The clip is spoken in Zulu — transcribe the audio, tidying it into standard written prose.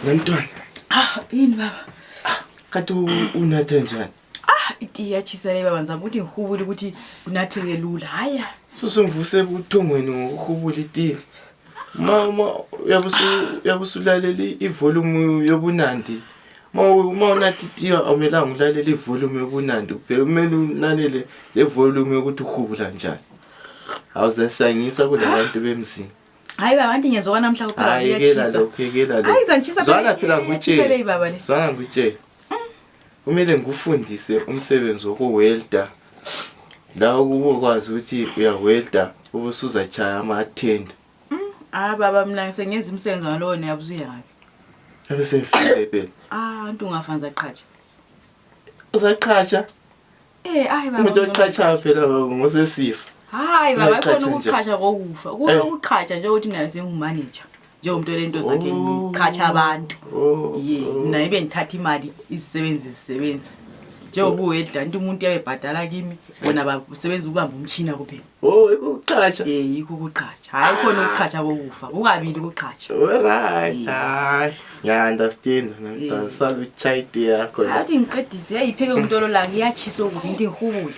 Ngantwana. Yini baba? Kathi unathe njani? Iti yachisele baba ngizama ukuthi ngihubule ukuthi unatheke lula. Haya. Susungivuse ubuthongweni ngokuhubula iti. Mama uyabusulalela ivolume yobunandi. Uma unathi iti awumelanga ulalela ivolume yobunandi kuphela kumele unalele le volume yokuthi uhubula njani. Awuzasangisa kule bantu bemzini. Hayi baba anti ngezwa namhla kuphela uyachisa. Ayikela lo. Hayi zanchisa phela phela ngutshele. baba le. Zwana ngutshele. Kumele ngikufundise umsebenzi wokuwelda. La ukwazi ukuthi uyawelda ubusuzachaya ama-tender. Baba mina ngisengenza umsebenzi ngalowo neyabuzuya ngapi. Abe sefile phela. Antu ungafanza qhatsha. Uzaqhatsha? Hayi baba. Umuntu oqhatsha phela ngosesifa. Hayi baba khona ukuqhatsha kokufa. Ukuqhatsha nje ukuthi nayo sengumanager. Njengomuntu olento zakhe ngiqhatsha abantu. Mina ibe ngithatha imali izisebenzi. Njengoba uwedla nti umuntu uyabhadala kimi bona basebenza ukubamba umtchina kuphela. Ukuqhatsha. Yikho ukuqhatsha. Hayi khona ukuqhatsha kokufa. Ukabili ukuqhatsha. Alright. Hayi, ngiya-understand namdala sabe chayiti yakho. Athi ngiqedise yayipheke umuntu ololanga iyachisa okubi into ngihubule.